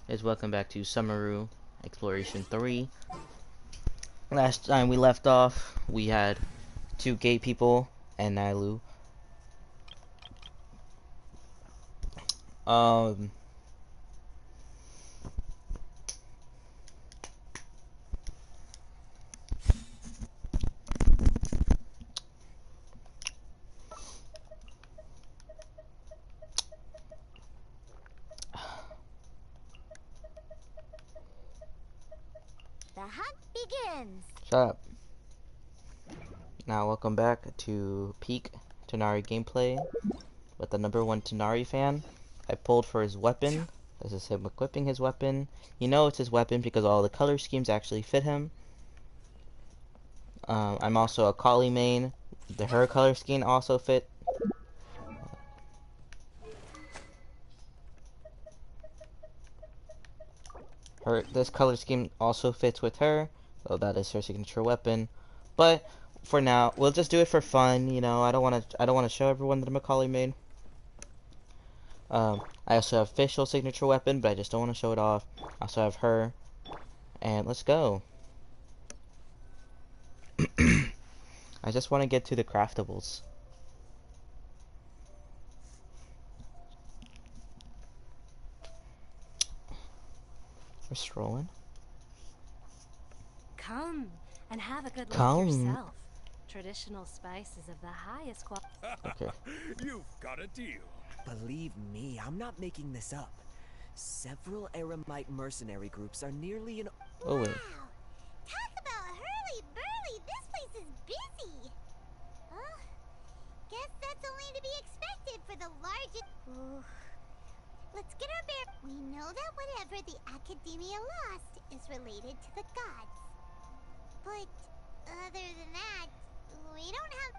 Is welcome back to Sumeru Exploration 3. Last time we left off, we had two gay people and Nailu. Um, The hunt begins. Shut up. Now, welcome back to Peak Tonari gameplay with the #1 Tonari fan. I pulled for his weapon. This is him equipping his weapon. You know it's his weapon because all the color schemes actually fit him. I'm also a Kali main. Her color scheme also fit. This color scheme also fits with her, so that is her signature weapon. But for now, we'll just do it for fun. You know, I don't want to show everyone that I'm a Kali main. I also have official signature weapon, but I just don't want to show it off. I also have her, and let's go. I just want to get to the craftables. We're strolling. Come and have a good look Come. yourself. Traditional spices of the highest quality. Okay. You've got a deal. Believe me, I'm not making this up. Several Eremite mercenary groups are nearly in. Oh wait. Wow! Talk about hurly-burly! This place is busy! Well, guess that's only to be expected for the largest... Ooh. Let's get our bear... We know that whatever the Academia lost is related to the gods. But, other than that, we don't have...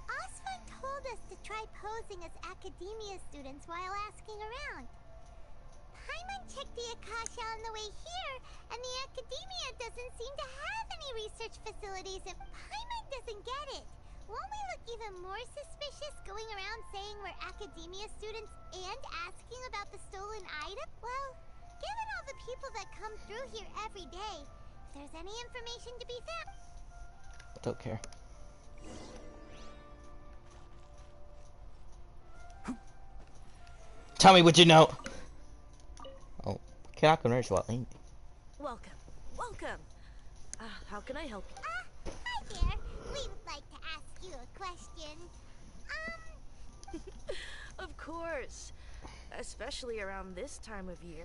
Osford told us to try posing as Academia students while asking around. Paimon checked the Akasha on the way here, and the Academia doesn't seem to have any research facilities, and Paimon doesn't get it. Won't we look even more suspicious going around saying we're Academia students and asking about the stolen item? Well, given all the people that come through here every day, if there's any information to be found... Don't care. Tell me what you know. Oh, cannot converge while aiming. Welcome, welcome. How can I help you? Hi there. We would like to ask you a question. Of course. Especially around this time of year.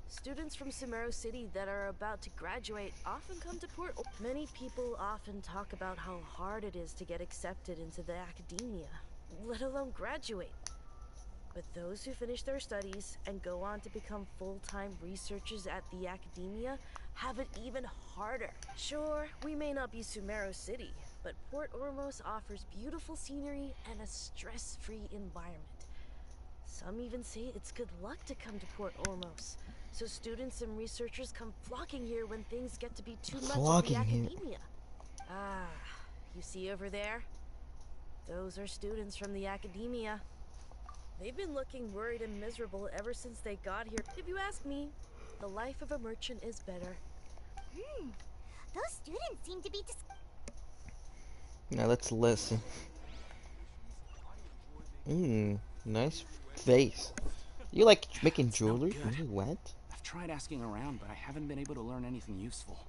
Students from Sumeru City that are about to graduate often come to Port. Many people often talk about how hard it is to get accepted into the academia, let alone graduate. But those who finish their studies and go on to become full-time researchers at the academia have it even harder. Sure, we may not be Sumeru City, but Port Ormos offers beautiful scenery and a stress-free environment. Some even say it's good luck to come to Port Ormos, so students and researchers come flocking here when things get to be too much at the academia. Ah, you see over there? Those are students from the academia. They've been looking worried and miserable ever since they got here. If you ask me, the life of a merchant is better. Those students seem to be Now let's listen. Nice face. You like making jewelry? Really wet? I've tried asking around, but I haven't been able to learn anything useful.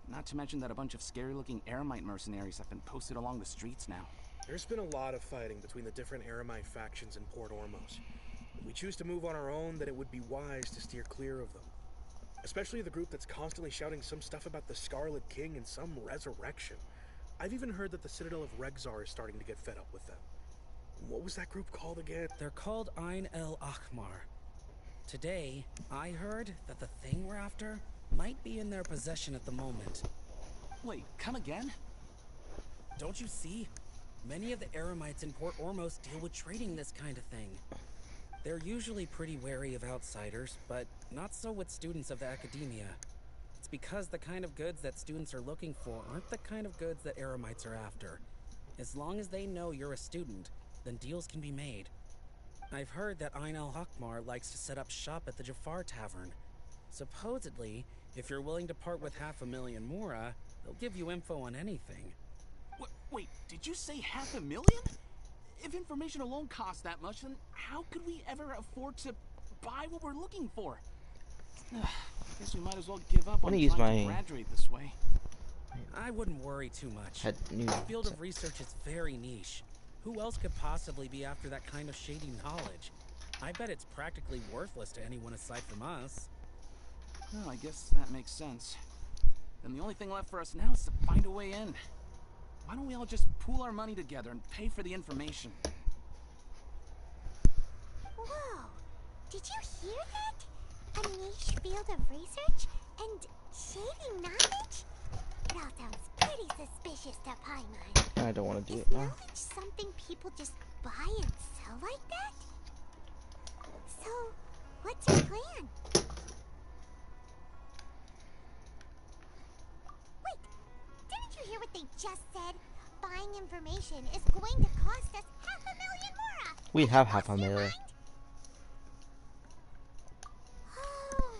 Not to mention that a bunch of scary-looking Eremite mercenaries have been posted along the streets now. There's been a lot of fighting between the different Eremite factions in Port Ormos. If we choose to move on our own, then it would be wise to steer clear of them. Especially the group that's constantly shouting some stuff about the Scarlet King and some resurrection. I've even heard that the Citadel of Regzar is starting to get fed up with them. What was that group called again? They're called Ain El Akhmar. Today, I heard that the thing we're after might be in their possession at the moment. Wait, come again? Don't you see? Many of the Eremites in Port Ormos deal with trading this kind of thing. They're usually pretty wary of outsiders, but not so with students of the academia. It's because the kind of goods that students are looking for aren't the kind of goods that Eremites are after. As long as they know you're a student, then deals can be made. I've heard that Ain al-Hakmar likes to set up shop at the Jafar Tavern. Supposedly, if you're willing to part with 500,000 mora, they'll give you info on anything. Wait, did you say 500,000? If information alone costs that much, then how could we ever afford to buy what we're looking for? I guess we might as well give up on trying to graduate this way. I wouldn't worry too much. The The field of research is very niche. Who else could possibly be after that kind of shady knowledge? I bet it's practically worthless to anyone aside from us. Well, I guess that makes sense. Then the only thing left for us now is to find a way in. Why don't we all just pool our money together and pay for the information? Whoa! Did you hear that? A niche field of research and shady knowledge? It all sounds pretty suspicious to Paimon. I don't want to do Is it now. knowledge something people just buy and sell like that? So, what's your plan? Wait, didn't you hear what they just said? Buying information is going to cost us 500,000 mora. We have 500,000. Oh,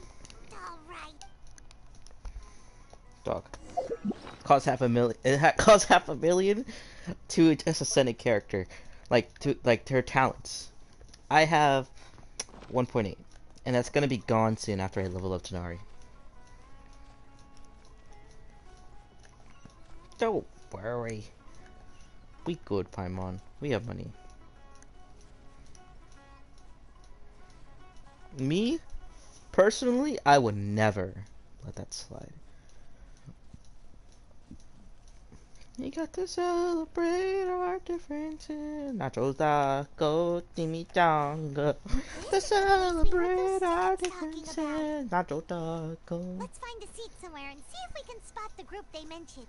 all right. Dog. Costs 500,000. It costs 500,000 to just ascend a character, like her talents. I have 1.8, and that's gonna be gone soon after I level up Tonari. Don't worry. We good, Paimon. We have money. Me, personally, I would never let that slide. We got to celebrate our differences. Nachos, taco, chimichanga. To celebrate our differences. Nacho taco. Let's find a seat somewhere and see if we can spot the group they mentioned.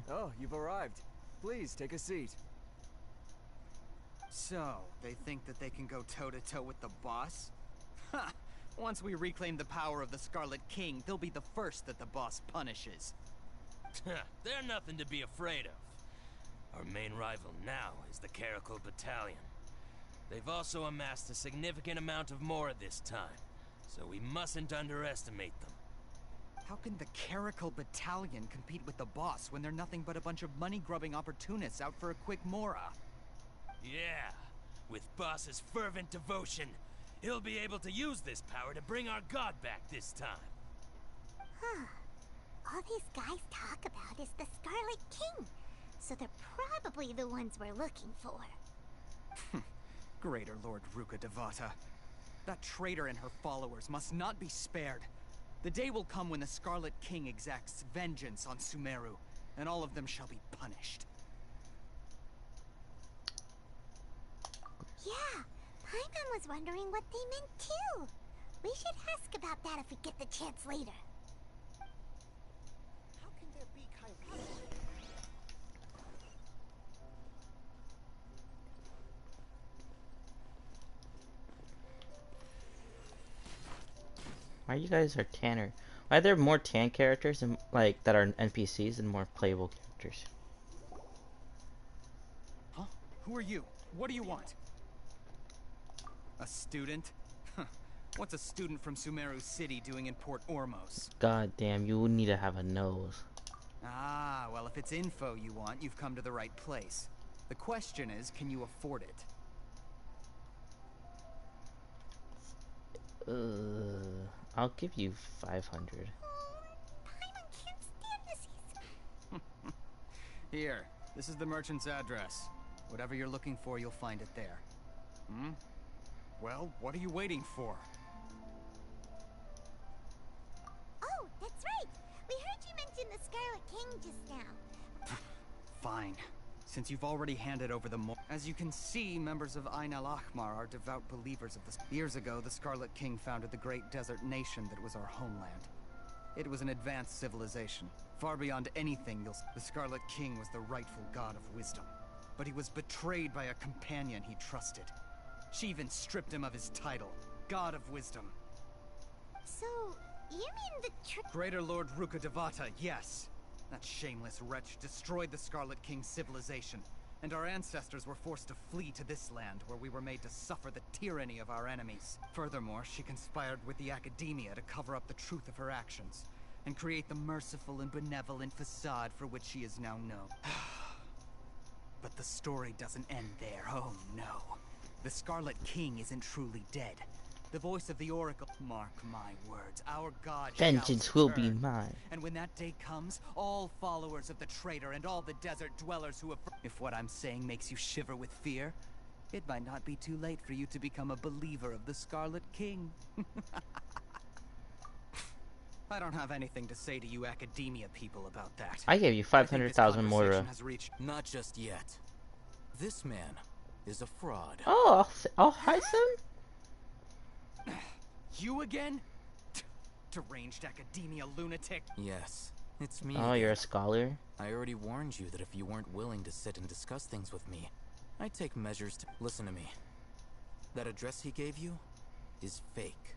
Oh, you've arrived. Please, take a seat. So, they think that they can go toe-to-toe with the boss? Ha! Once we reclaim the power of the Scarlet King, they'll be the first that the boss punishes. They're nothing to be afraid of. Our main rival now is the Caracal Battalion. They've also amassed a significant amount of mora this time, so we mustn't underestimate them. How can the Caracal Battalion compete with the boss when they're nothing but a bunch of money-grubbing opportunists out for a quick mora? Yeah, with boss's fervent devotion, he'll be able to use this power to bring our god back this time. Huh. All these guys talk about is the Scarlet King, so they're probably the ones we're looking for. Greater Lord Ruka Devata. That traitor and her followers must not be spared. The day will come when the Scarlet King exacts vengeance on Sumeru, and all of them shall be punished. Yeah, Paimon was wondering what they meant too. We should ask about that if we get the chance later. How can there be Kairos? Why you guys are tanner? Why are there more tan characters and like that are NPCs and more playable characters? Huh? Who are you? What do you want? A student? What's a student from Sumeru City doing in Port Ormos? God damn, you need to have a nose. Ah, well, if it's info you want, you've come to the right place. The question is, can you afford it? I'll give you 500. Paimon can't stand this. Here, this is the merchant's address. Whatever you're looking for, you'll find it there. Hmm? Well, what are you waiting for? Oh, that's right. We heard you mention the Scarlet King just now. Fine. Since you've already handed over the As you can see, members of Ain al-Ahmar are devout believers of the... Years ago, the Scarlet King founded the great desert nation that was our homeland. It was an advanced civilization. Far beyond anything The Scarlet King was the rightful god of wisdom. But he was betrayed by a companion he trusted. She even stripped him of his title, God of Wisdom. So, you mean the Greater Lord Ruka Devata, yes. That shameless wretch destroyed the Scarlet King's civilization, and our ancestors were forced to flee to this land where we were made to suffer the tyranny of our enemies. Furthermore, she conspired with the Academia to cover up the truth of her actions and create the merciful and benevolent facade for which she is now known. But the story doesn't end there. Oh no. The Scarlet King isn't truly dead. The voice of the Oracle, mark my words, our god Vengeance shall will be return. mine. And when that day comes, all followers of the traitor and all the desert dwellers who have... If what I'm saying makes you shiver with fear, it might not be too late for you to become a believer of the Scarlet King. I don't have anything to say to you Academia people about that. I gave you I think this 500,000 Moira. conversation has reached... Not just yet. This man is a fraud. Oh, hi, son. You again? Deranged Academia lunatic. Yes, it's me. Oh, you're a scholar? I already warned you that if you weren't willing to sit and discuss things with me, I'd take measures to... Listen to me. That address he gave you is fake.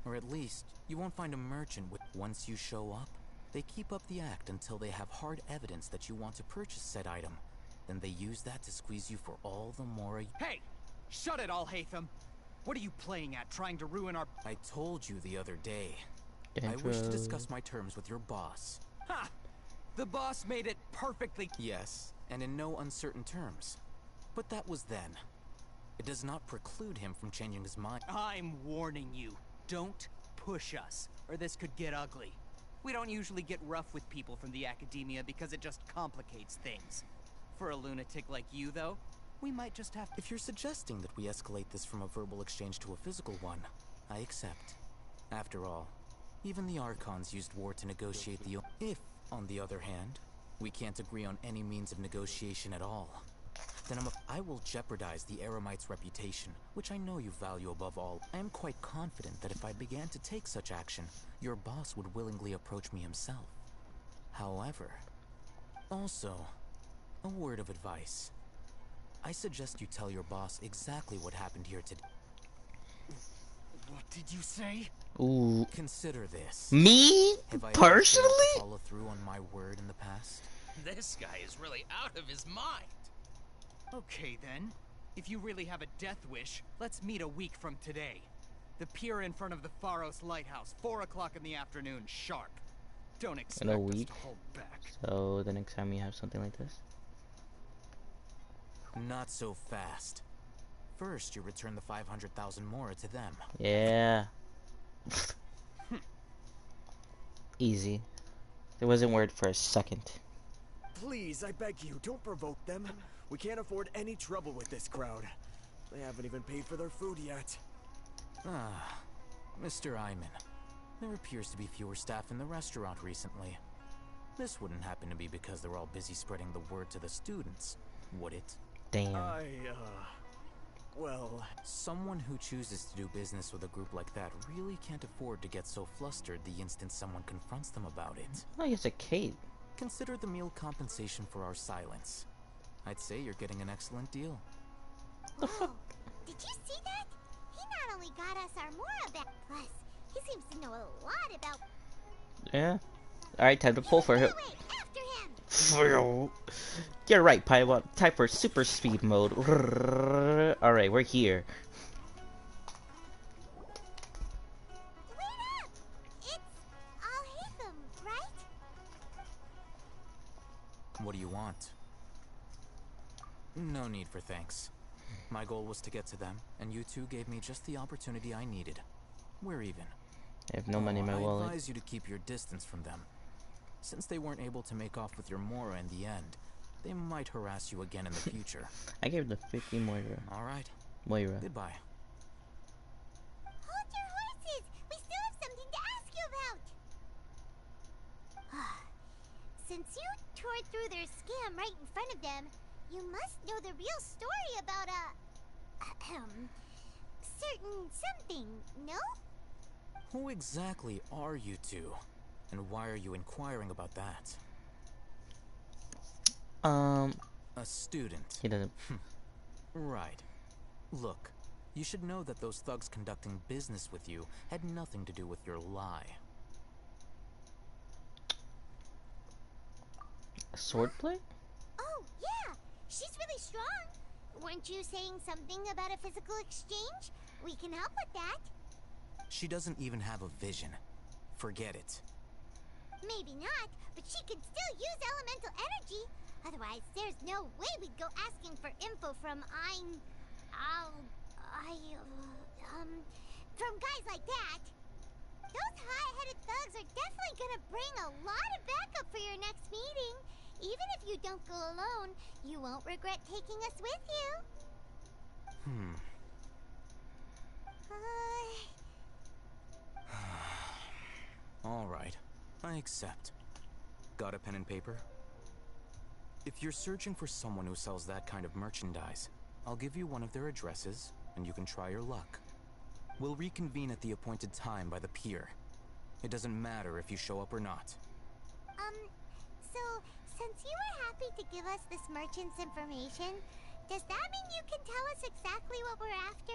Or at least, you won't find a merchant with... Once you show up, they keep up the act until they have hard evidence that you want to purchase said item. Then they use that to squeeze you for all the more... Hey! Shut it all, Hatham! What are you playing at, trying to ruin our... I told you the other day. I Dendro. wish to discuss my terms with your boss. Ha! The boss made it perfectly... Yes, and in no uncertain terms. But that was then. It does not preclude him from changing his mind. I'm warning you. Don't push us, or this could get ugly. We don't usually get rough with people from the Academia because it just complicates things. For a lunatic like you, though, we might just have... If you're suggesting that we escalate this from a verbal exchange to a physical one, I accept. After all, even the Archons used war to negotiate the... If, on the other hand, we can't agree on any means of negotiation at all, then I will jeopardize the Eremite's reputation, which I know you value above all. I am quite confident that if I began to take such action, your boss would willingly approach me himself. However, also, a word of advice. I suggest you tell your boss exactly what happened here today. What did you say? Ooh. Consider this. Me? Have I ever failed Personally? to follow through on my word in the past? This guy is really out of his mind. Okay, then. If you really have a death wish, let's meet a week from today. The pier in front of the Pharos Lighthouse, 4 o'clock in the afternoon, sharp. Don't expect us week? to hold back. So the next time you have something like this? Not so fast. First, you return the 500,000 Mora to them. Yeah. Easy. It wasn't worried for a second. Please, I beg you, don't provoke them. We can't afford any trouble with this crowd. They haven't even paid for their food yet. Ah, Mr. Iman. There appears to be fewer staff in the restaurant recently. This wouldn't happen to be because they're all busy spreading the word to the students, would it? Damn. Well... Someone who chooses to do business with a group like that really can't afford to get so flustered the instant someone confronts them about it. Oh, he has a cape. Consider the meal compensation for our silence. I'd say you're getting an excellent deal. Whoa, did you see that? He not only got us our Mora back, plus he seems to know a lot about... Yeah. Alright, time to pull for him. Wait, after him! You're right, Paiwa. Time for super speed mode. Alright, we're here. Wait up! It's Al-Hatham, right? What do you want? No need for thanks. My goal was to get to them, and you two gave me just the opportunity I needed. We're even. I have no money in my I wallet. advise you to keep your distance from them. Since they weren't able to make off with your Mora in the end, they might harass you again in the future. I gave the 50 Moira. Alright. Moira. Goodbye. Hold your horses! We still have something to ask you about! Since you tore through their scam right in front of them, you must know the real story about certain something, no? Who exactly are you two? And why are you inquiring about that? A student. He doesn't. Right. Look, you should know that those thugs conducting business with you had nothing to do with your lie. Swordplay? Oh, yeah! She's really strong. Weren't you saying something about a physical exchange? We can help with that. She doesn't even have a vision. Forget it. Maybe not, but she can still use elemental energy. Otherwise, there's no way we'd go asking for info from from guys like that. Those hot-headed thugs are definitely gonna bring a lot of backup for your next meeting. Even if you don't go alone, you won't regret taking us with you. Alright, I accept. Got a pen and paper? If you're searching for someone who sells that kind of merchandise, I'll give you one of their addresses, and you can try your luck. We'll reconvene at the appointed time by the pier. It doesn't matter if you show up or not. So, since you were happy to give us this merchant's information, does that mean you can tell us exactly what we're after?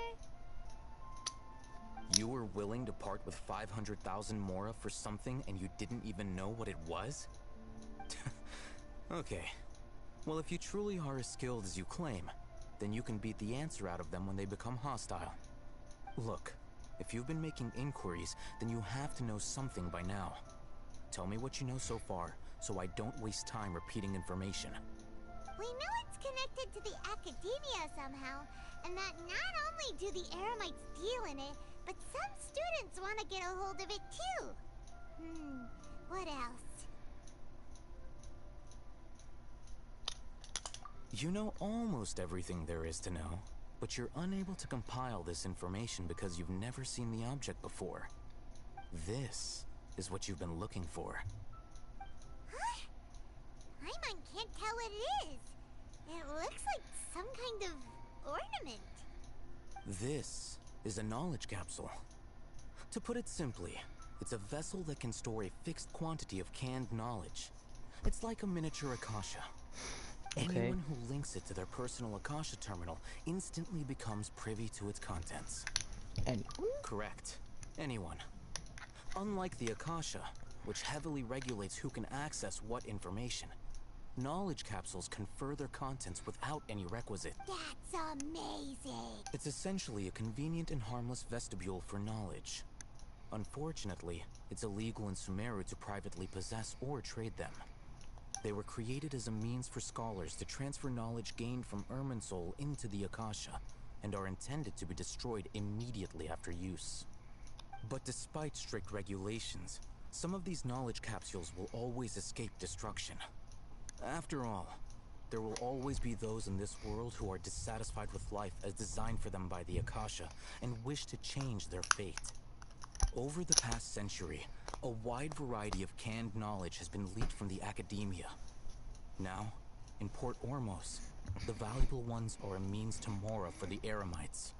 You were willing to part with 500,000 mora for something and you didn't even know what it was? Okay. Well, if you truly are as skilled as you claim, then you can beat the answer out of them when they become hostile. Look, if you've been making inquiries, then you have to know something by now. Tell me what you know so far, so I don't waste time repeating information. We know it's connected to the academia somehow, and that not only do the Eremites deal in it, but some students want to get a hold of it too. What else? You know almost everything there is to know, but you're unable to compile this information because you've never seen the object before. This is what you've been looking for. Huh? Paimon can't tell what it is. It looks like some kind of ornament. This is a knowledge capsule. To put it simply, it's a vessel that can store a fixed quantity of canned knowledge. It's like a miniature Akasha. Okay. Anyone who links it to their personal Akasha terminal instantly becomes privy to its contents. Anyone? Correct. Anyone. Unlike the Akasha, which heavily regulates who can access what information, knowledge capsules confer their contents without any requisite. That's amazing. It's essentially a convenient and harmless vestibule for knowledge. Unfortunately, it's illegal in Sumeru to privately possess or trade them. They were created as a means for scholars to transfer knowledge gained from Irminsul into the Akasha, and are intended to be destroyed immediately after use. But despite strict regulations, some of these knowledge capsules will always escape destruction. After all, there will always be those in this world who are dissatisfied with life as designed for them by the Akasha, and wish to change their fate. Over the past century, a wide variety of canned knowledge has been leaked from the academia. Now, in Port Ormos, the valuable ones are a means to mora for the Eremites.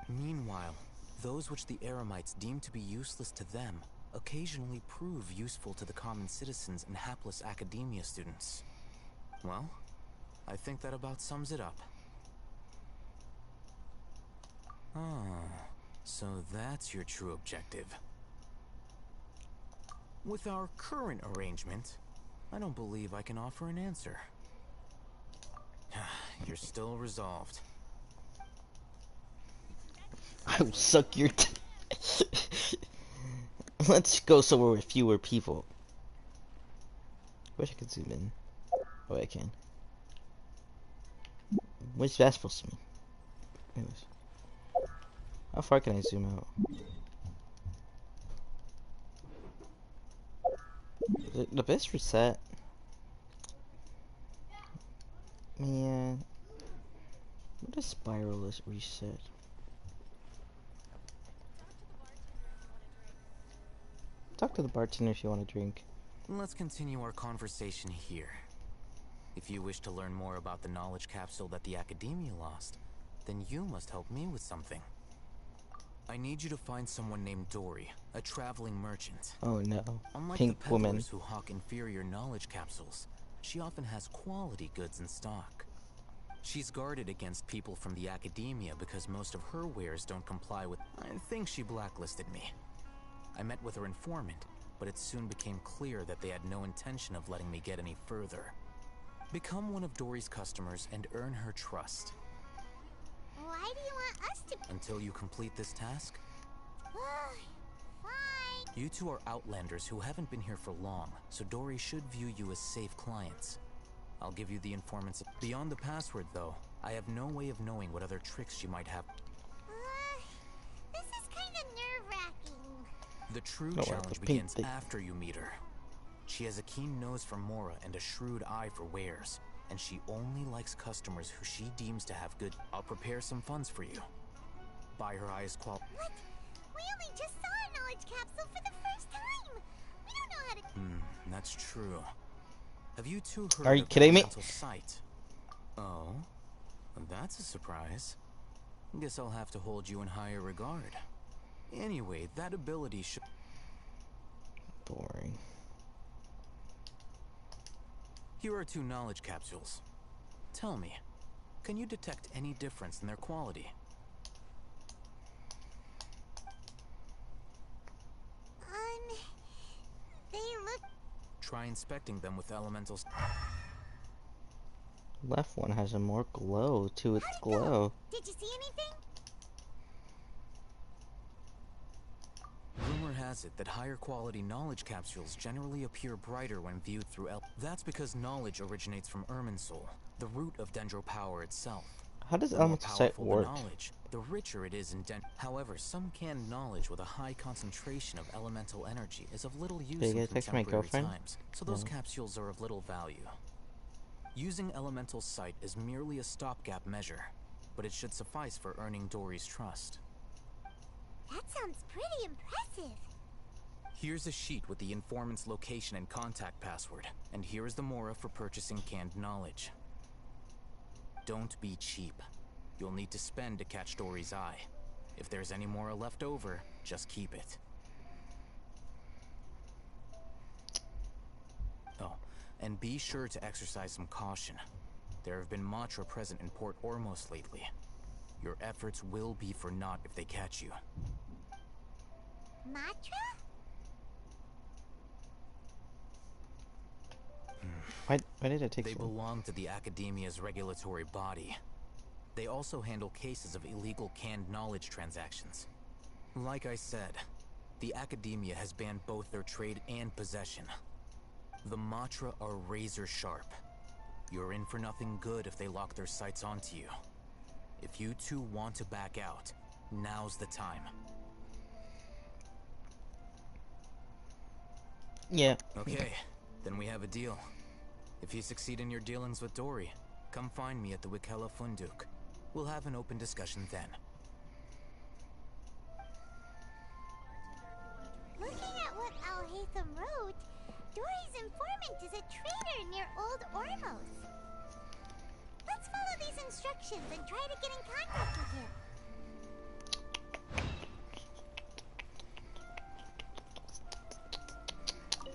Meanwhile, those which the Eremites deem to be useless to them occasionally prove useful to the common citizens and hapless academia students. Well, I think that about sums it up. So that's your true objective. With our current arrangement, I don't believe I can offer an answer. You're still resolved. I will suck your Let's go somewhere with fewer people. Wish I could zoom in. Oh, I can. What's that supposed to mean? Anyways. How far can I zoom out? The best reset. Man. What is spiral is reset? Talk to the bartender if you want a drink. Let's continue our conversation here. If you wish to learn more about the knowledge capsule that the Academia lost, then you must help me with something. I need you to find someone named Dory, a traveling merchant. Oh no. Unlike Pink the peddlers woman. who hawk inferior knowledge capsules, she often has quality goods in stock. She's guarded against people from the Academia because most of her wares don't comply with... I think she blacklisted me. I met with her informant, but it soon became clear that they had no intention of letting me get any further. Become one of Dory's customers and earn her trust. Why do you want us to? Until you complete this task, Fine. you two are outlanders who haven't been here for long, so Dory should view you as safe clients. I'll give you the informants. Beyond the password, though, I have no way of knowing what other tricks she might have. This is kind of nerve-wracking. The true Oh, challenge the begins pink- after you meet her. She has a keen nose for Mora and a shrewd eye for wares, and she only likes customers who she deems to have good. I'll prepare some funds for you. Buy her highest quality. What? We only just saw a knowledge capsule for the first time. We don't know how to. That's true. Have you two heard Are you of kidding me? Elemental Sight? Oh, that's a surprise. Guess I'll have to hold you in higher regard. Anyway, that ability should... Boring. Here are 2 knowledge capsules. Tell me, can you detect any difference in their quality? They look. Try inspecting them with elementals. Left one has a more glow to its How'd it glow. go? Did you see anything? Rumor has it that higher quality knowledge capsules generally appear brighter when viewed through That's because knowledge originates from Irminsul, the root of Dendro power itself. How does The more elemental sight powerful work? the knowledge, the richer it is in However, some canned knowledge with a high concentration of elemental energy is of little use Did you in get a text from my contemporary girlfriend? times, so those No. capsules are of little value. Using elemental sight is merely a stopgap measure, but it should suffice for earning Dory's trust. That sounds pretty impressive. Here's a sheet with the informant's location and contact password, and here is the Mora for purchasing canned knowledge. Don't be cheap. You'll need to spend to catch Dory's eye. If there's any Mora left over, just keep it. Oh, and be sure to exercise some caution. There have been Matra present in Port Ormos lately. Your efforts will be for naught if they catch you. Matra? Why did it take They so? belong to the Academia's regulatory body. They also handle cases of illegal canned knowledge transactions. Like I said, the Academia has banned both their trade and possession. The Matra are razor sharp. You're in for nothing good if they lock their sights onto you. If you two want to back out, now's the time. Yeah. Okay, then we have a deal. If you succeed in your dealings with Dory, come find me at the Wikela Funduk. We'll have an open discussion then. Looking at what Al-Haytham wrote, Dory's informant is a trader near Old Ormos. Let's follow these instructions and try to get in contact with him.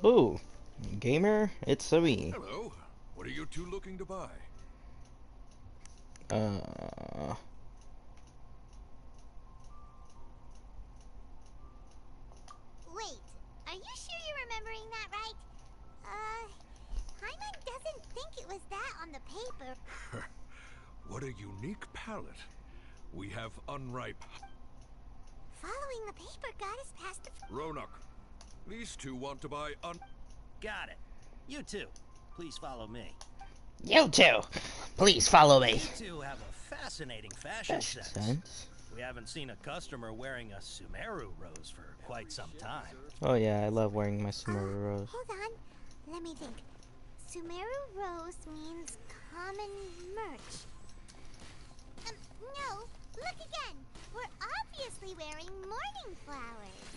Boo. Gamer, it's a me. Hello. What are you two looking to buy? Wait, are you sure you're remembering that right? Hyman doesn't think it was that on the paper. What a unique palette. We have unripe. Following the paper got us past the... Ronak, these two want to buy Got it. You two, please follow me. You two, please follow me. You two have a fascinating fashion sense. We haven't seen a customer wearing a Sumeru rose for quite some time. Oh yeah, I love wearing my Sumeru rose. Hold on, let me think. Sumeru rose means common merch. No, look again. We're obviously wearing morning flowers.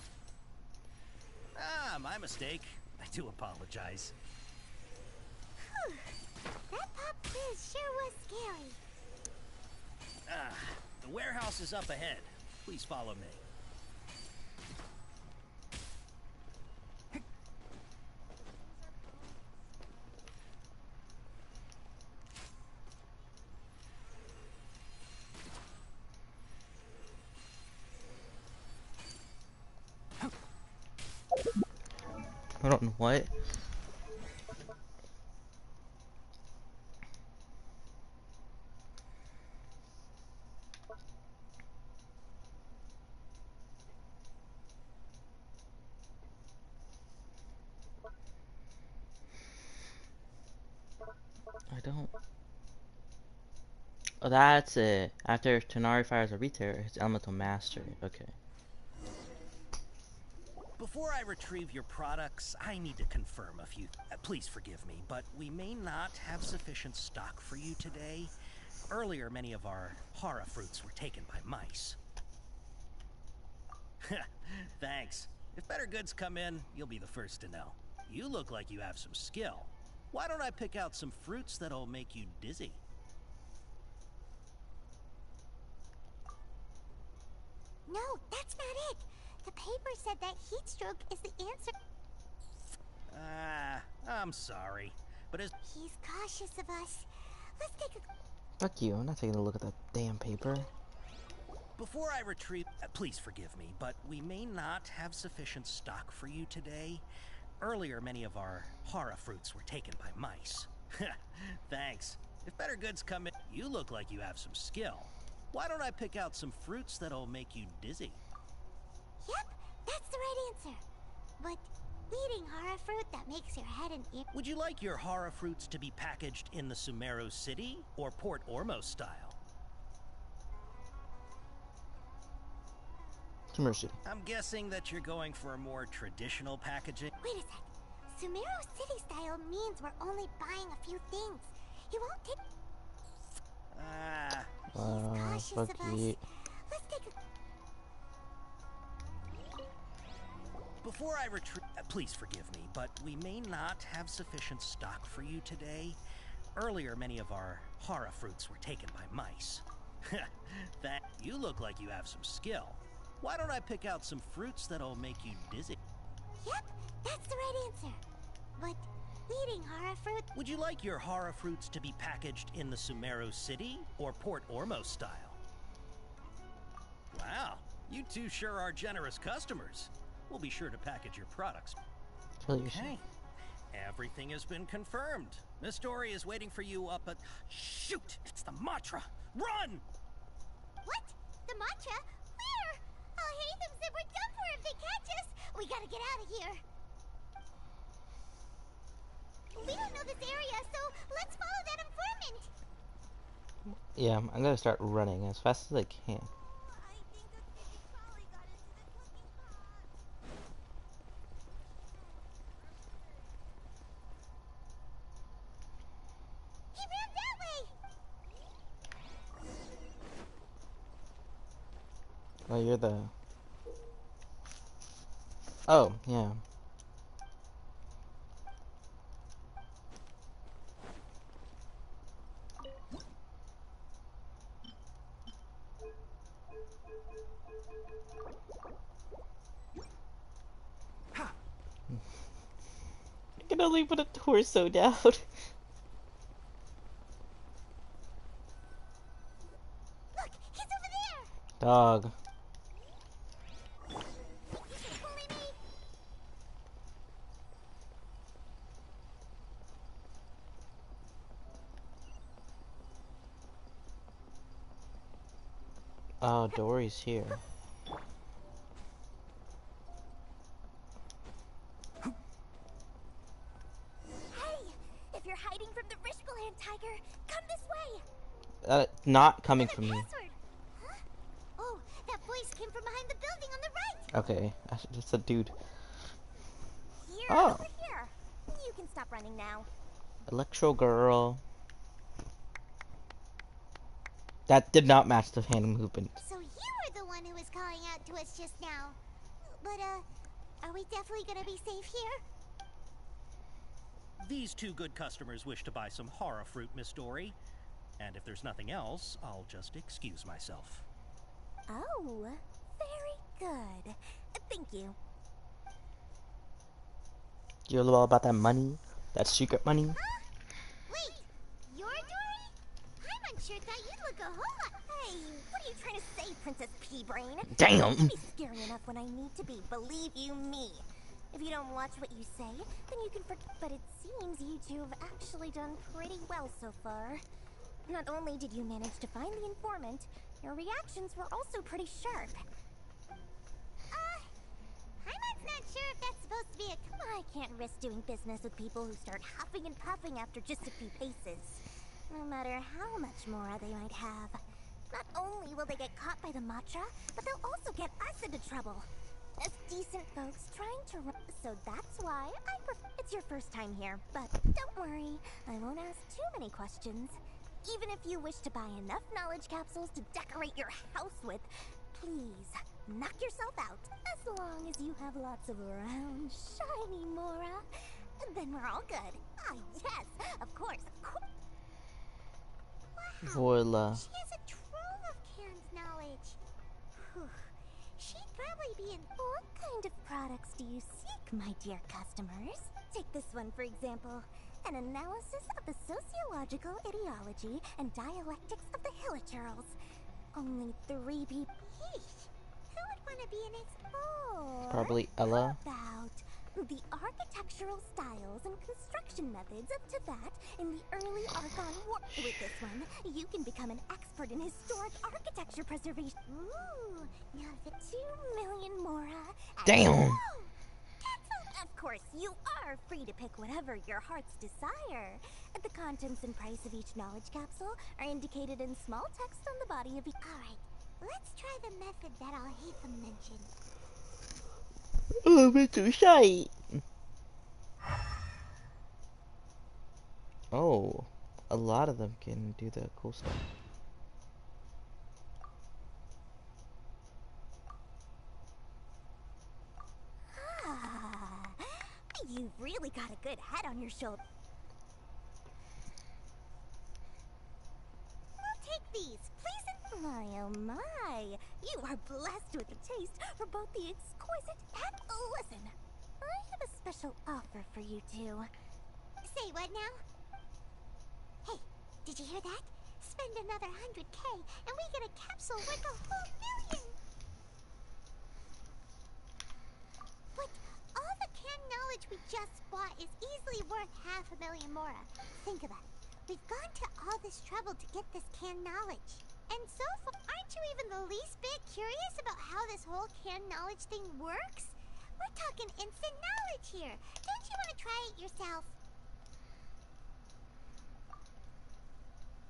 Ah, my mistake. I do apologize. Whew. That pop quiz sure was scary. Ah, the warehouse is up ahead. Please follow me. I don't know what. don't. Oh, that's it. After Tonari fires a retail, his elemental mastery. Okay. Before I retrieve your products, I need to confirm a few. Please forgive me, but we may not have sufficient stock for you today. Earlier, many of our hara fruits were taken by mice. Thanks. If better goods come in, you'll be the first to know. You look like you have some skill. Why don't I pick out some fruits that'll make you dizzy? No, that's not it. The paper said that heat stroke is the answer. I'm sorry, but as He's cautious of us. Let's take a... Fuck you. I'm not taking a look at that damn paper. Before I retrieve... please forgive me, but we may not have sufficient stock for you today. Earlier, many of our hara fruits were taken by mice. Thanks. If better goods come in... You look like you have some skill. Why don't I pick out some fruits that'll make you dizzy? Yep, that's the right answer. But eating hara fruit that makes your head and ear... Would you like your hara fruits to be packaged in the Sumeru City or Port Ormos style? Sumeru City. I'm guessing that you're going for a more traditional packaging. Wait a sec. Sumeru City style means we're only buying a few things. He won't take... He's cautious of us. Let's take a... Before I retrieve... please forgive me, but we may not have sufficient stock for you today. Earlier, many of our hara fruits were taken by mice. That... You look like you have some skill. Why don't I pick out some fruits that'll make you dizzy? Yep, that's the right answer. But eating hara fruit... Would you like your hara fruits to be packaged in the Sumeru City or Port Ormos style? Wow, you two sure are generous customers. We'll be sure to package your products. Okay. Everything has been confirmed. Miss Dory is waiting for you up at... Shoot! It's the Matra! Run! What? The Matra? Where? I'll hate them if we're done for if they catch us. We gotta get out of here. We don't know this area, so let's follow that informant. Yeah, I'm gonna start running as fast as I can. He ran that way. Oh, you're the... Oh, yeah. I can only put a torso down. Look, he's over there. Dog. Oh, Dory's here. Hey, if you're hiding from the Rishkaland tiger, come this way. Not coming from me. Huh? Oh, that voice came from behind the building on the right. Okay, it's a dude. Here, Oh. over here. You can stop running now. Electro Girl. That did not match the hand movement. So you were the one who was calling out to us just now. But, are we definitely gonna be safe here? These two good customers wish to buy some hara fruit, Miss Dory. And if there's nothing else, I'll just excuse myself. Oh, very good. Thank you. You're all about that money? That secret money? Wait, you're Dory? I'm unsure thought you'd look a whole lot... Hey, what are you trying to say, Princess Pea-Brain? Damn. I'll be scary enough when I need to be, believe you me. If you don't watch what you say, then you can forget. But it seems you two have actually done pretty well so far. Not only did you manage to find the informant, your reactions were also pretty sharp. I'm not sure if that's supposed to be a... I can't risk doing business with people who start huffing and puffing after just a few paces. no matter how much Mora they might have. Not only will they get caught by the Matra, but they'll also get us into trouble. As decent folks trying to run. So that's why it's your first time here, but don't worry, I won't ask too many questions. Even if you wish to buy enough knowledge capsules to decorate your house with, please, knock yourself out. As long as you have lots of round, shiny Mora, then we're all good. Ah, yes, of course, of course. Wow, Voila. she has a trove of canned knowledge. Whew. She'd probably be in... What kind of products do you seek, my dear customers? Take this one, for example. An analysis of the sociological ideology and dialectics of the Hilichurls. Only 3 people. Who would want to be an explorer? Probably Ella. How about the architectural styles and construction methods of Teyvat in the early Archon War. With this one, you can become an expert in historic architecture preservation. Ooh, now the 2 million Mora. Damn. Of course, you are free to pick whatever your heart's desire. The contents and price of each knowledge capsule are indicated in small text on the body of each. Alright, let's try the method that Al-Haytham mentioned. Oh, it's so shy. Oh, a lot of them can do the cool stuff. Ah, you've really got a good head on your shoulder. We'll take these, please. My, oh my, you are blessed with a taste for both the exquisite and... Listen, I have a special offer for you two. Say what now? Hey, did you hear that? Spend another 100K and we get a capsule worth a whole million! But all the canned knowledge we just bought is easily worth 500,000 Mora. Think about it. We've gone to all this trouble to get this canned knowledge. And so far, aren't you even the least bit curious about how this whole canned knowledge thing works? We're talking instant knowledge here. Don't you want to try it yourself?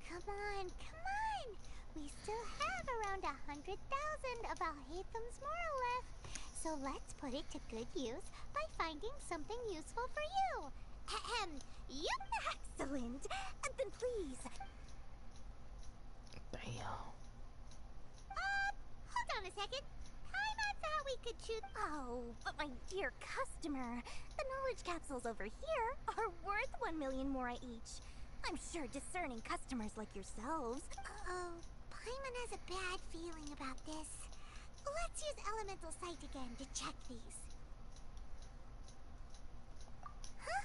Come on, come on! We still have around 100,000 of Al-Haytham's Mora left. So let's put it to good use by finding something useful for you. Ahem, you... Excellent! Then please... Damn. Hold on a second. I thought we could choose... Oh, but my dear customer, the knowledge capsules over here are worth 1 million Mora each. I'm sure discerning customers like yourselves... Uh-oh, Paimon has a bad feeling about this. Let's use Elemental Sight again to check these. Huh?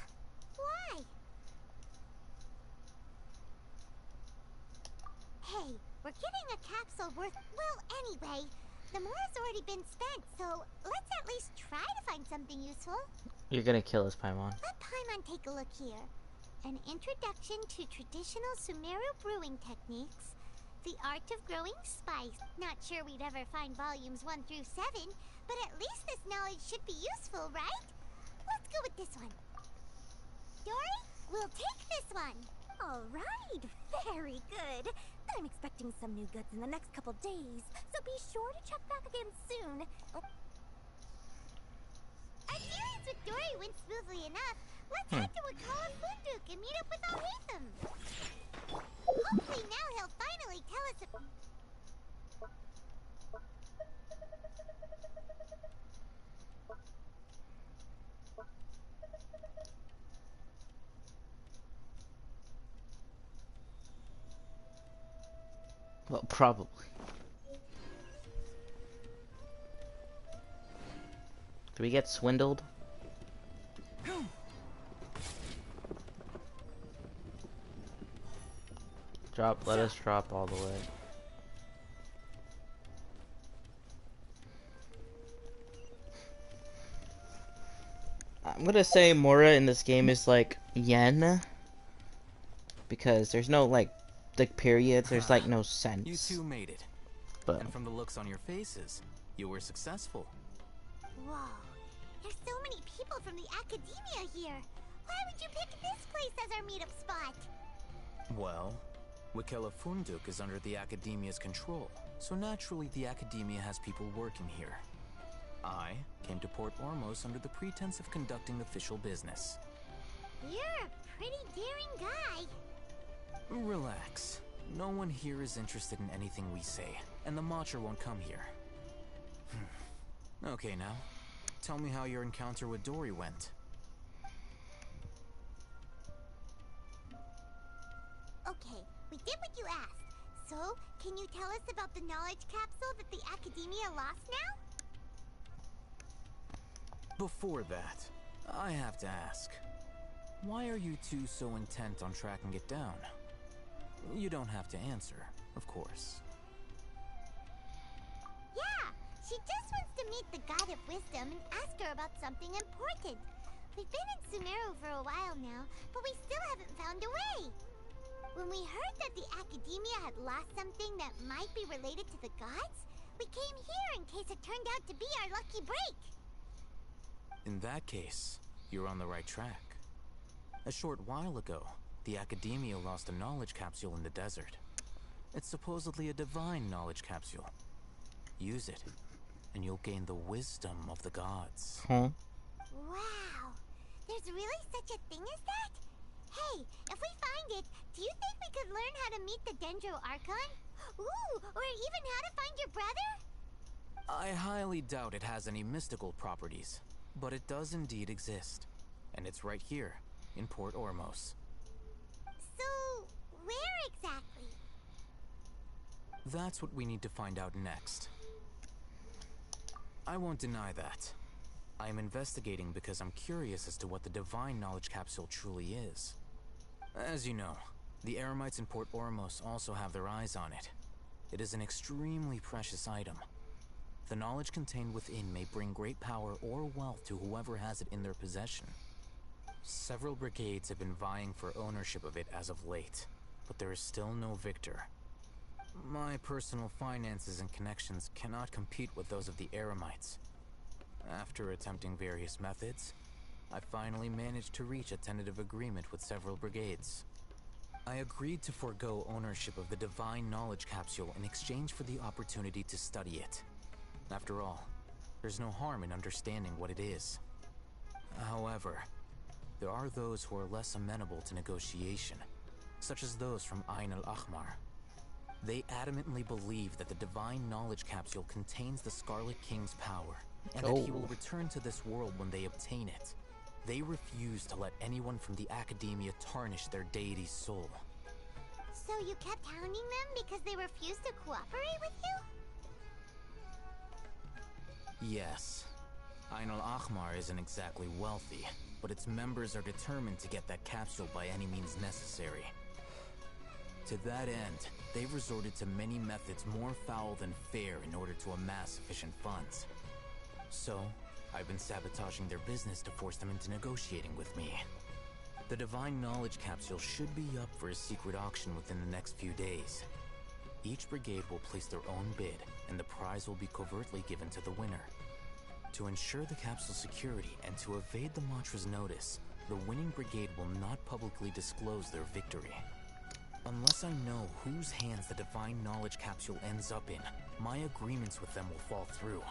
Why? Hey, we're getting a capsule worth... Well, anyway, the Mora's already been spent, so let's at least try to find something useful. You're gonna kill us, Paimon. Let Paimon take a look here. An introduction to traditional Sumeru brewing techniques. The art of growing spice. Not sure we'd ever find volumes 1 through 7, but at least this knowledge should be useful, right? Let's go with this one. Dory, we'll take this one. All right, very good. I'm expecting some new goods in the next couple days, so be sure to check back again soon. Our dealings with Dory went smoothly enough. Let's head to Wakala Funduk and meet up with Al-Haytham. Hopefully now he'll finally tell us if... Well, probably. Do we get swindled? Drop, let us drop all the way. I'm gonna say Mora in this game is like yen, because there's no like periods, there's like no sense. You two made it. But and from the looks on your faces, you were successful. Whoa, there's so many people from the academia here. Why would you pick this place as our meetup spot? Well, Wikela Funduk is under the Academia's control, so naturally the Academia has people working here. I came to Port Ormos under the pretense of conducting official business. You're a pretty daring guy. Relax. No one here is interested in anything we say, and the Matcher won't come here. Okay, now, tell me how your encounter with Dory went. Okay, we did what you asked. So, can you tell us about the knowledge capsule that the Academia lost now? Before that, I have to ask, why are you two so intent on tracking it down? You don't have to answer, of course. Yeah, she just wants to meet the God of Wisdom and ask her about something important. We've been in Sumeru for a while now, but we still haven't found a way. When we heard that the Academia had lost something that might be related to the gods, we came here in case it turned out to be our lucky break. In that case, you're on the right track. A short while ago, the Academia lost a knowledge capsule in the desert. It's supposedly a divine knowledge capsule. Use it, and you'll gain the wisdom of the gods. Huh? Wow, there's really such a thing as that? Hey, if we find it, do you think we could learn how to meet the Dendro Archon? Ooh, or even how to find your brother? I highly doubt it has any mystical properties, but it does indeed exist. And it's right here, in Port Ormos. So, where exactly? That's what we need to find out next. I won't deny that. I am investigating because I'm curious as to what the divine knowledge capsule truly is. As you know, the Eremites in Port Ormos also have their eyes on it. It is an extremely precious item. The knowledge contained within may bring great power or wealth to whoever has it in their possession. Several brigades have been vying for ownership of it as of late, but there is still no victor. My personal finances and connections cannot compete with those of the Eremites. After attempting various methods, I finally managed to reach a tentative agreement with several brigades. I agreed to forego ownership of the divine knowledge capsule in exchange for the opportunity to study it. After all, there's no harm in understanding what it is. However, there are those who are less amenable to negotiation, such as those from Ain al-Ahmar. They adamantly believe that the divine knowledge capsule contains the Scarlet King's power, and that he will return to this world when they obtain it. They refuse to let anyone from the Academia tarnish their deity's soul. So you kept hounding them because they refused to cooperate with you? Yes. Ain al-Ahmar isn't exactly wealthy, but its members are determined to get that capsule by any means necessary. To that end, they've resorted to many methods more foul than fair in order to amass sufficient funds. So, I've been sabotaging their business to force them into negotiating with me. The divine knowledge capsule should be up for a secret auction within the next few days. Each brigade will place their own bid, and the prize will be covertly given to the winner. To ensure the capsule's security and to evade the Matra's notice, the winning brigade will not publicly disclose their victory. Unless I know whose hands the divine knowledge capsule ends up in, my agreements with them will fall through.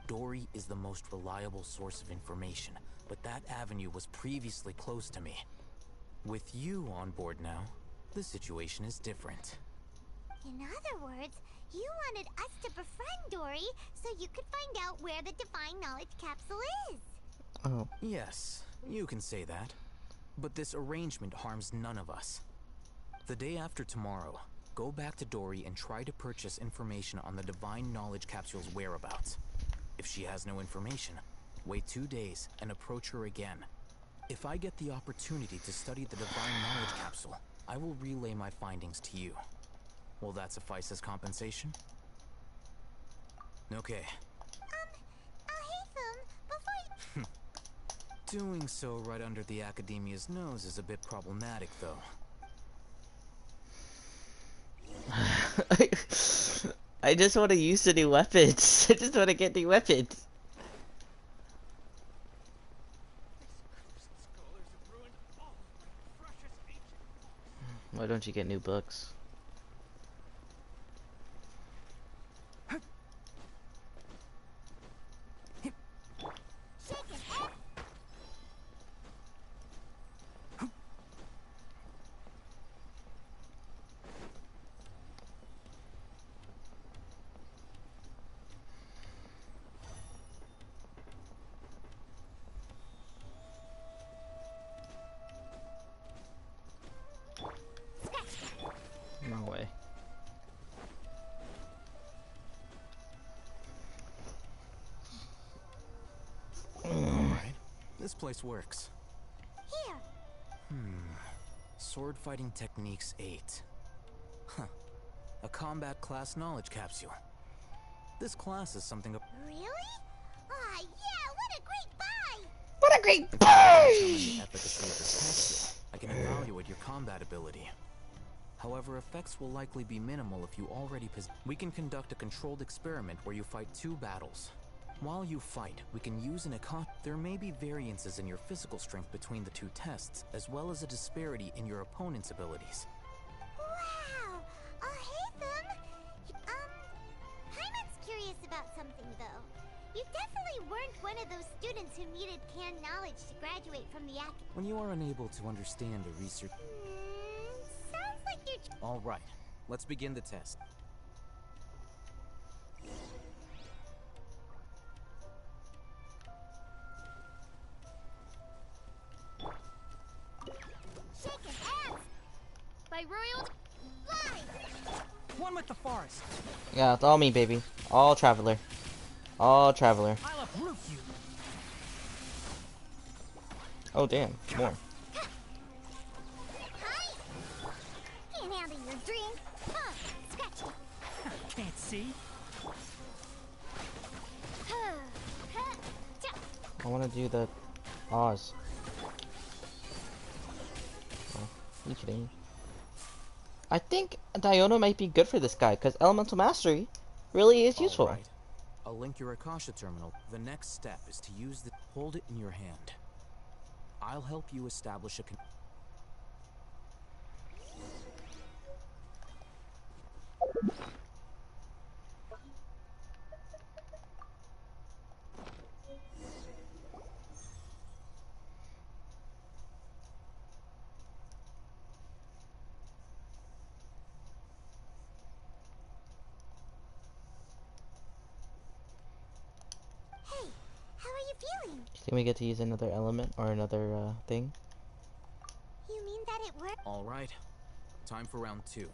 Dory is the most reliable source of information, but that avenue was previously closed to me. With you on board now, the situation is different. In other words, you wanted us to befriend Dory so you could find out where the divine knowledge capsule is. Oh. Yes, you can say that. But this arrangement harms none of us. The day after tomorrow, go back to Dory and try to purchase information on the divine knowledge capsule's whereabouts. If she has no information, wait 2 days and approach her again. If I get the opportunity to study the divine knowledge capsule, I will relay my findings to you. Will that suffice as compensation? Okay. Before you... Doing so right under the Academia's nose is a bit problematic, though. I just want to use the new weapons. I just want to get new weapons. Why don't you get new books? No way. Alright, this place works. Here. Sword fighting techniques 8. Huh. A combat class knowledge capsule. This class is something of Really? Aw, yeah, what a great buy! What a great determine the efficacy of this capsule. I can evaluate your combat ability. However, effects will likely be minimal if you already possess. We can conduct a controlled experiment where you fight 2 battles. While you fight, we can use an econ. There may be variances in your physical strength between the 2 tests, as well as a disparity in your opponent's abilities. Wow! Hey, them! Paimon's curious about something, though. You definitely weren't one of those students who needed canned knowledge to graduate from the academy. When you are unable to understand a research... Sounds like you're... Alright, let's begin the test. Shaking hands! By royal... Fly! One with the forest. Yeah, it's all me, baby. All traveler. All traveler. I'll uproot you. Oh, damn. More. Hi! Can't handle your drink. Huh, scratchy. Can't see. I want to do the Oz. Oh, you kidding me? I think Diona might be good for this guy, because Elemental Mastery really is useful. Alright. I'll link your Akasha terminal. The next step is to use the... Hold it in your hand. I'll help you establish a... Hey, how are you feeling? Can we get to use another element or another thing? You mean that it worked? Alright. Time for round 2.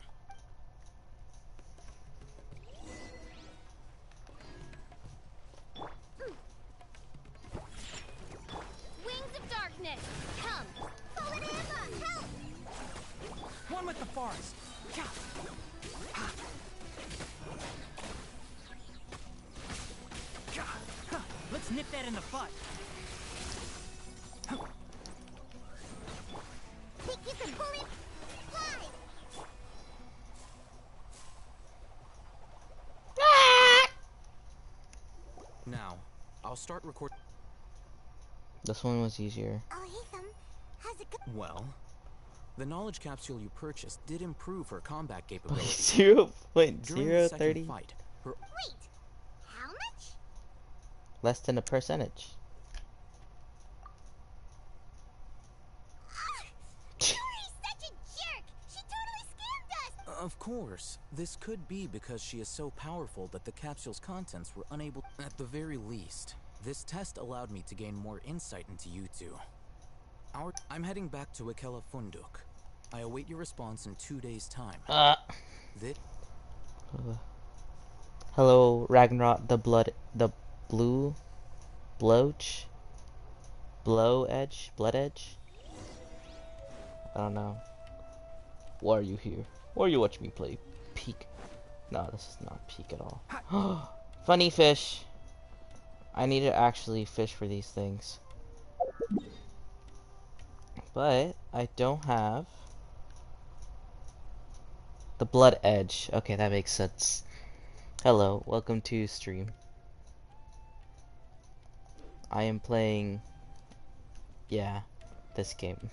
Wings of darkness, come! Fallen Emma, help! One with the forest. Let's nip that in the butt. Think you can pull it? Fly! Now, I'll start recording. This one was easier. Oh, hey, how's it go? Well, the knowledge capsule you purchased did improve her combat capability. 0.030. Fight, her... Wait, how much? Less than a percentage. Such a jerk! She totally scammed us! Of course, this could be because she is so powerful that the capsule's contents were unable... At the very least, this test allowed me to gain more insight into you two. I'm heading back to Ikela Funduk. I await your response in 2 days' time. Hello, Ragnarok, the blue, bloat edge? I don't know. Why are you here? Why are you watching me play Peak? No, this is not Peak at all. Funny fish. I need to actually fish for these things. But I don't have the blood edge. Okay, that makes sense. Hello, welcome to stream. I am playing, yeah, this game.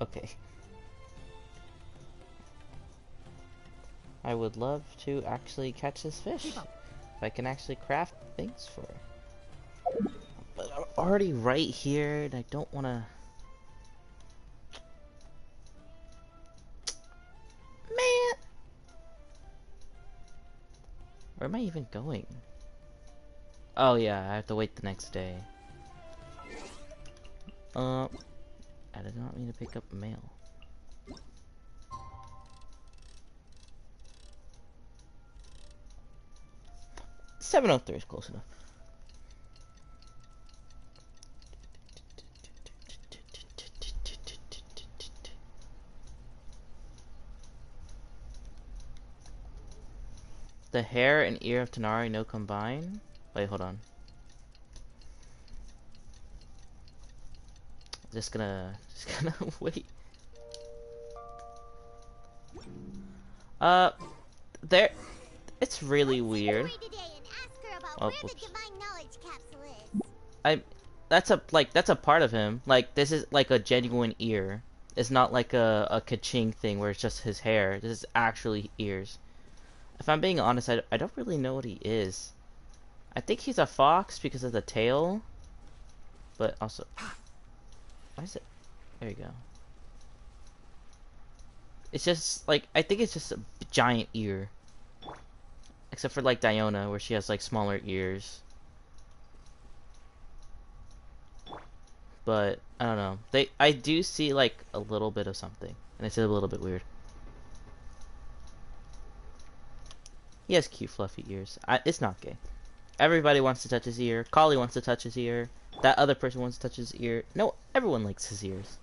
Okay. I would love to actually catch this fish. If I can actually craft things for it. But I'm already right here and I don't want to... Man! Where am I even going? Oh yeah, I have to wait the next day. I did not mean to pick up mail. $703 is close enough. The hair and ear of Tighnari no combine? Wait, hold on. Just gonna wait. There. It's really weird. Oh, whoops. That's a part of him. Like, this is like a genuine ear. It's not like a ka-ching thing where it's just his hair. This is actually ears. If I'm being honest, I don't really know what he is. I think he's a fox because of the tail. But also... Why is it... There you go. It's just, like, I think it's just a giant ear. Except for, like, Diona, where she has, like, smaller ears. But, I don't know. I do see, like, a little bit of something. And it's a little bit weird. He has cute, fluffy ears. It's not gay. Everybody wants to touch his ear. Collie wants to touch his ear. That other person wants to touch his ear. No, everyone likes his ears.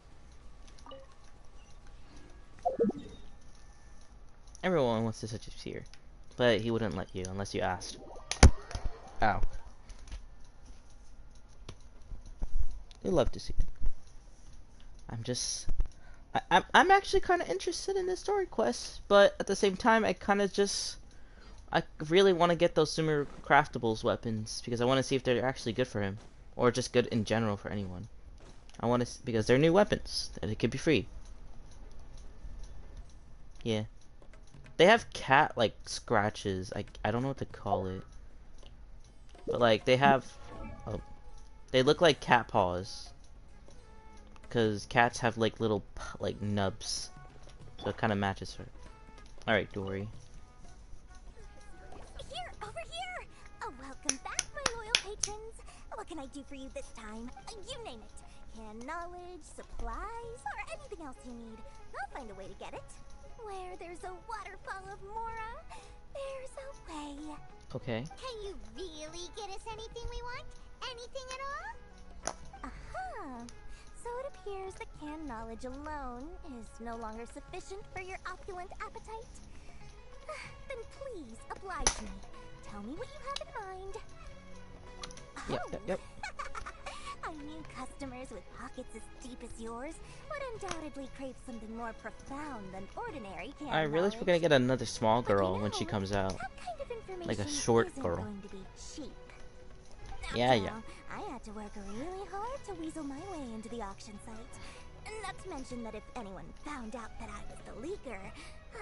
Everyone wants to touch his ear. But he wouldn't let you unless you asked. Ow. You love to see it. I'm actually kind of interested in this story quest, but at the same time, I really want to get those Sumeru craftables weapons because I want to see if they're actually good for him, or just good in general for anyone. I want to because they're new weapons and it could be free. Yeah, they have cat like scratches. I don't know what to call it, but like they have, they look like cat paws. Because cats have like little like nubs, so it kind of matches her. All right, Dory. Here, over here. Oh, welcome back, my loyal patrons. What can I do for you this time? You name it. Canned knowledge, supplies, or anything else you need. I'll find a way to get it. Where there's a waterfall of Mora, there's a way. Okay. Can you really get us anything we want? Anything at all? Aha. So it appears that canned knowledge alone is no longer sufficient for your opulent appetite. Then please oblige me. Tell me what you have in mind. Yep. Our new customers with pockets as deep as yours would undoubtedly crave something more profound than ordinary canned I realize we're gonna get another small girl when she comes out, kind of like a short girl. going to be cheap. Yeah. I had to work really hard to weasel my way into the auction site. Not to mention that if anyone found out that I was the leaker,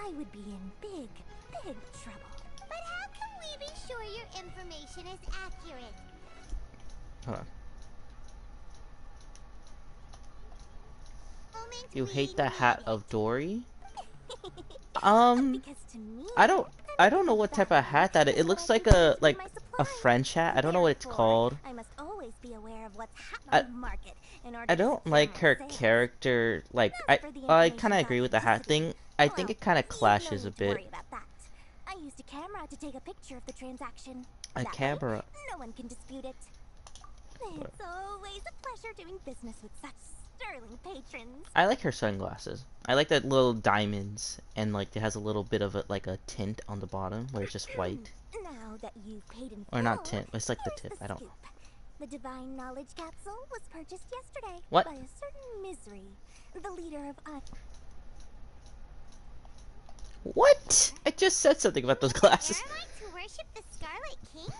I would be in big trouble. But how can we be sure your information is accurate? Hold on. You hate the hat of Dory? I don't know what type of hat that is. It looks like a French hat. I don't know what it's called. I must always be aware of what's happening in the market in order I don't like her character. Like I kind of agree with the hat thing. I think it kind of clashes a bit. I used a camera to take a picture of the transaction. A camera. No one can dispute it. It's always a pleasure doing business with such sterling patrons. I like her sunglasses. I like that little diamonds and like it has a little bit of a tint on the bottom where it's just white. Now that you've paid in or not tint, it's like the tip. I don't know. The divine knowledge capsule was purchased yesterday by a certain Misery, the leader of What? I just said something about those glasses. Am I to worship the Scarlet King?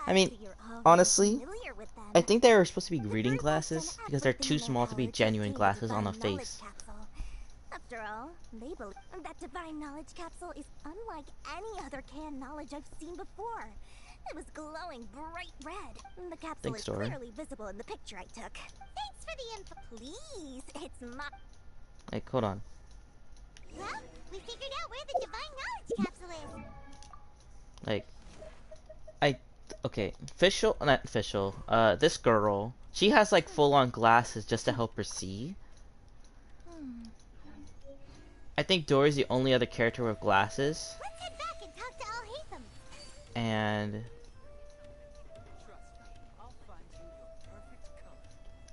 I mean, honestly, I think they were supposed to be reading glasses because they're too small to be genuine glasses on a face. After all, they believe that divine knowledge capsule is unlike any other canned knowledge I've seen before. It was glowing bright red. The capsule is clearly visible in the picture I took. Thanks for the info. Please, it's my... Like, hold on. Well, we figured out where the divine knowledge capsule is. Like, okay, not official, this girl, she has like full-on glasses just to help her see. I think Dory's the only other character with glasses. Let's head back and talk to Al-Haytham. And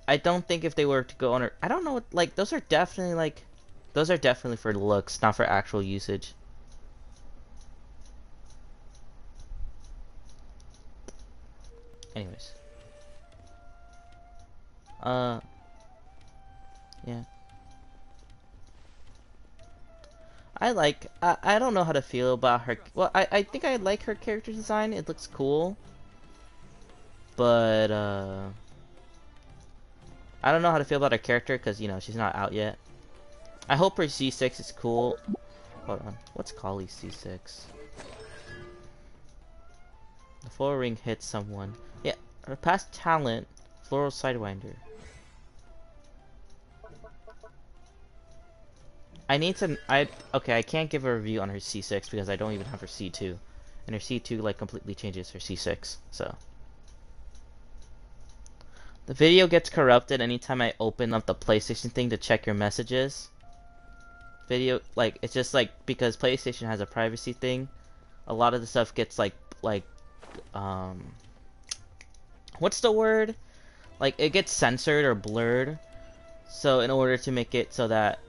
I don't think if they were to go on her, I don't know what, like, those are definitely for looks, not for actual usage. Anyways. Yeah. I don't know how to feel about her. Well, I think I like her character design. It looks cool. But, I don't know how to feel about her character because, you know, she's not out yet. I hope her C6 is cool. Hold on. What's Collie's C6? The floral ring hits someone. Yeah, her past talent, Floral Sidewinder. Okay, I can't give a review on her C6 because I don't even have her C2. And her C2, like, completely changes her C6, so. The video gets corrupted anytime I open up the PlayStation thing to check your messages. Video, like, it's just, like, because PlayStation has a privacy thing, a lot of the stuff gets, what's the word? Like, it gets censored or blurred. So, in order to make it so that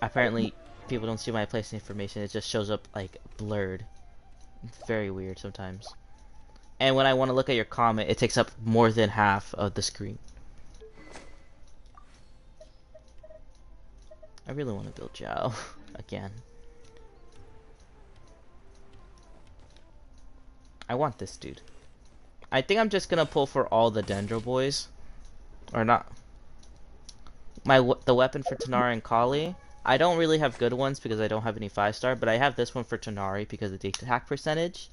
apparently people don't see my PlayStation information, it just shows up, like, blurred. It's very weird sometimes. And when I want to look at your comment, it takes up more than half of the screen. I really want to build Zhao again. I want this dude. I think I'm just gonna pull for all the Dendro boys, or not. The weapon for Tanara and Kali. I don't really have good ones because I don't have any 5-star, but I have this one for Tanari because of the attack percentage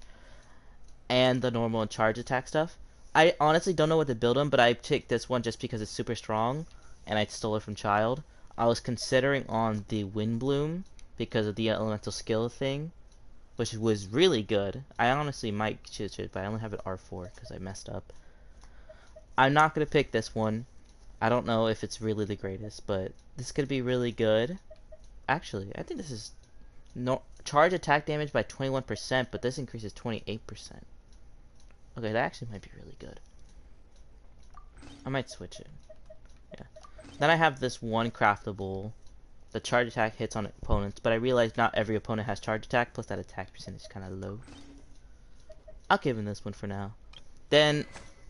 and the normal and charge attack stuff. I honestly don't know what to build him, but I picked this one just because it's super strong, and I stole it from Child. I was considering on the Windbloom because of the elemental skill thing, which was really good. I honestly might choose it, but I only have it R4 because I messed up. I'm not going to pick this one. I don't know if it's really the greatest, but this could be really good. Actually, I think this is no charge attack damage by 21%, but this increases 28%. Okay, that actually might be really good. I might switch it. Yeah. Then I have this one craftable. The charge attack hits on opponents, but I realize not every opponent has charge attack, plus that attack percentage is kind of low. I'll give him this one for now. Then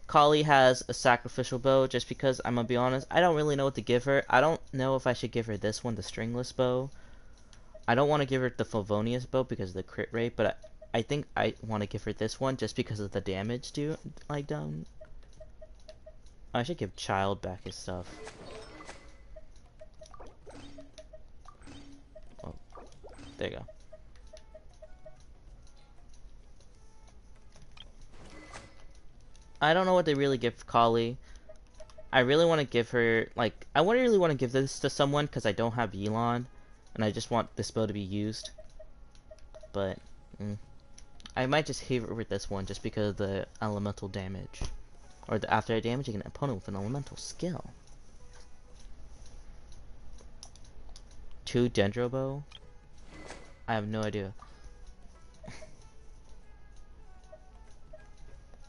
Kali has a sacrificial bow, just because, I'm gonna be honest, I don't really know what to give her. I don't know if I should give her this one, the stringless bow. I don't want to give her the Favonius bow because of the crit rate, but I think I want to give her this one just because of the damage done. I should give Child back his stuff. Oh, there you go. I don't know what they really give Kali. I really want to give her, like, I really want to give this to someone because I don't have Elon, and I just want this bow to be used. But, I might just give her with this one just because of the elemental damage. Or after damaging an opponent with an elemental skill. 2 Dendro bow? I have no idea.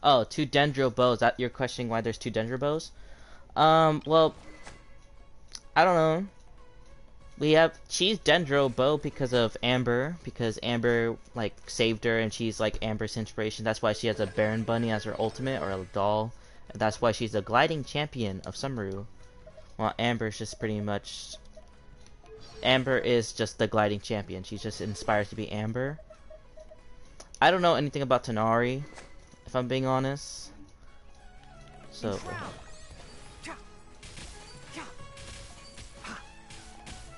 Oh, 2 Dendro bows. You're questioning why there's 2 Dendro bows? Well, I don't know. She's Dendro bow because of Amber, because Amber, like, saved her, and she's, like, Amber's inspiration. That's why she has a Baron Bunny as her ultimate, or a doll. And that's why she's the gliding champion of Sumeru. Well, Amber's just pretty much... Amber is just the gliding champion. She just inspires to be Amber. I don't know anything about Tanari, if I'm being honest. So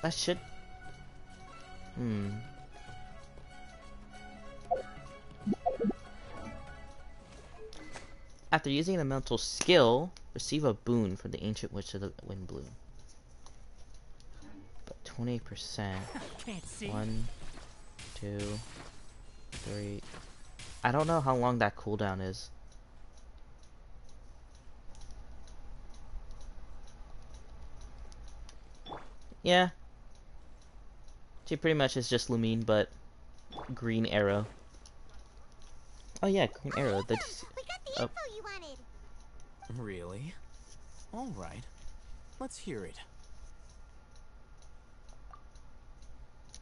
that should. After using a mental skill, receive a boon from the Ancient Witch of the Wind Bloom. But 20%. 1, 2, 3. I don't know how long that cooldown is. Yeah. She pretty much is just Lumine, but green arrow. Oh yeah, green arrow. We got the info you wanted. Really? All right. Let's hear it.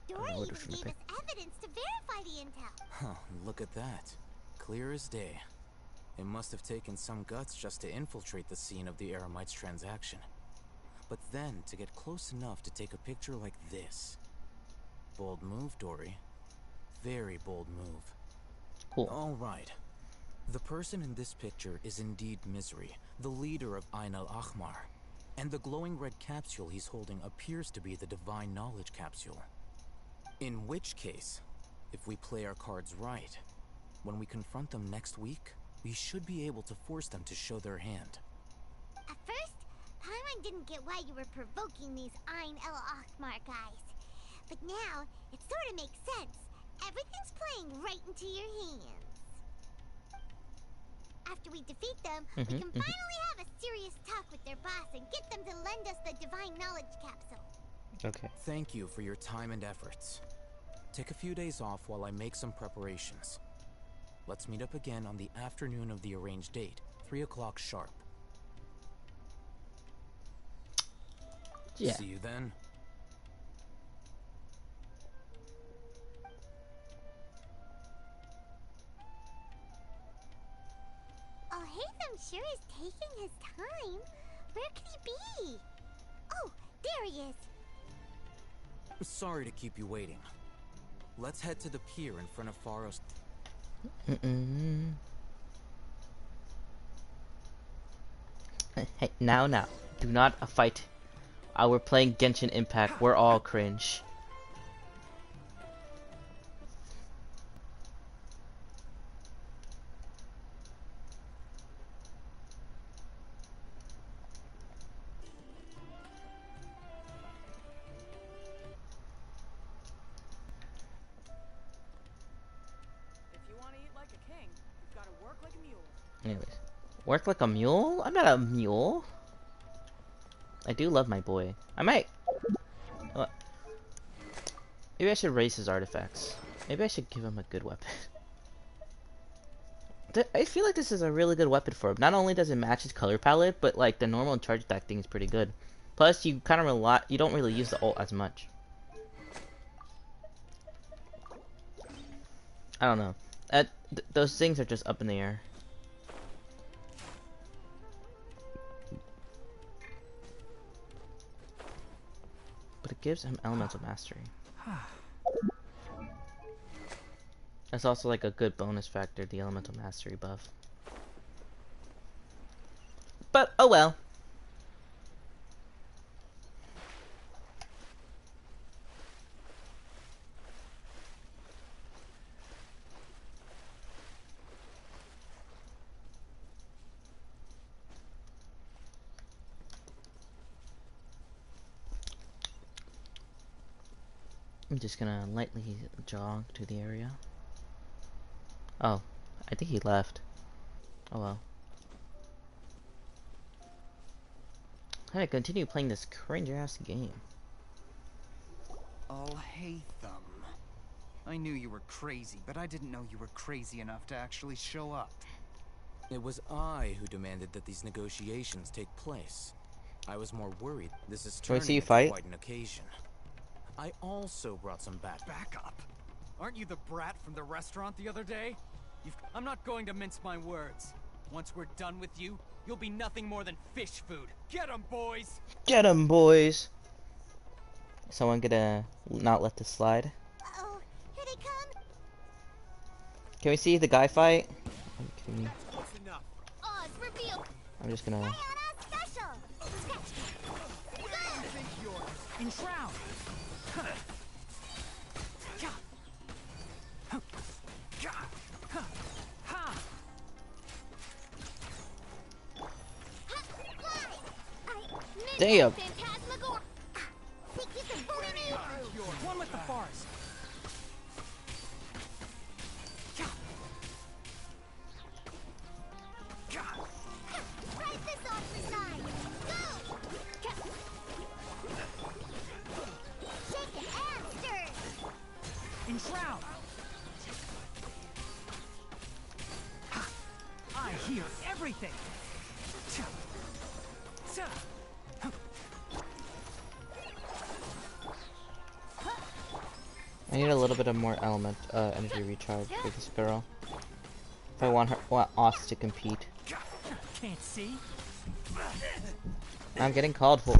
Dory even gave us evidence to verify the intel. Huh, look at that. Clear as day. It must have taken some guts just to infiltrate the scene of the Eremites transaction. But then to get close enough to take a picture like this. Bold move, Dory. Very bold move. Cool. All right. The person in this picture is indeed Misery, the leader of Ain al-Ahmar. And the glowing red capsule he's holding appears to be the Divine Knowledge capsule. In which case, if we play our cards right, when we confront them next week, we should be able to force them to show their hand. At first, Paimon didn't get why you were provoking these Ain al-Ahmar guys. But now, it sort of makes sense. Everything's playing right into your hands. After we defeat them, we can finally have a serious talk with their boss and get them to lend us the Divine Knowledge capsule. Okay. Thank you for your time and efforts. Take a few days off while I make some preparations. Let's meet up again on the afternoon of the arranged date, 3 o'clock sharp. Yeah. See you then. Oh, Hatham sure is taking his time. Where could he be? Oh, there he is. Sorry to keep you waiting. Let's head to the pier in front of Faros. Hey, now. Do not fight. We're playing Genshin Impact. We're all cringe. Anyways, work like a mule? I'm not a mule. I do love my boy. I might. Maybe I should raise his artifacts. Maybe I should give him a good weapon. I feel like this is a really good weapon for him. Not only does it match his color palette, but like the normal charge attack thing is pretty good. Plus, you kind of you don't really use the ult as much. I don't know. Those things are just up in the air. But it gives him elemental mastery. That's also like a good bonus factor, the elemental mastery buff. But oh well. I'm just gonna lightly jog to the area. Oh, I think he left. Oh well. I'm gonna continue playing this cringe-ass game. I'll hate them. I knew you were crazy, but I didn't know you were crazy enough to actually show up. It was I who demanded that these negotiations take place. I was more worried this is Can we turning see you into fight? quite an occasion. I also brought some Backup? Aren't you the brat from the restaurant the other day? I'm not going to mince my words. Once we're done with you, you'll be nothing more than fish food. Get 'em, boys! Get 'em, boys! Someone gonna not let this slide? Uh-oh, here they come. Can we see the guy fight? Are you kidding me? Oz, reveal. I'm just gonna. Enshroud! Damn! One with the forest! Enshroud! I hear everything! I need a little bit of more energy recharge for this girl. If I want Oz to compete. Can't see? I'm getting called for.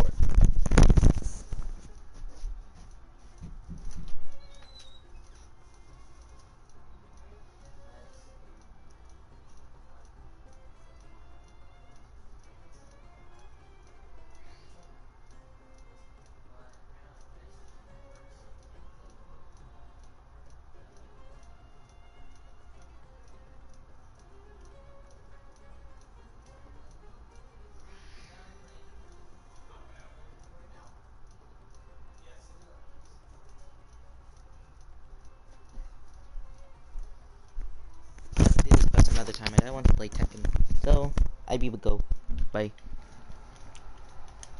Discuss another time. I don't want to play Tekken. So, I be would go. Bye.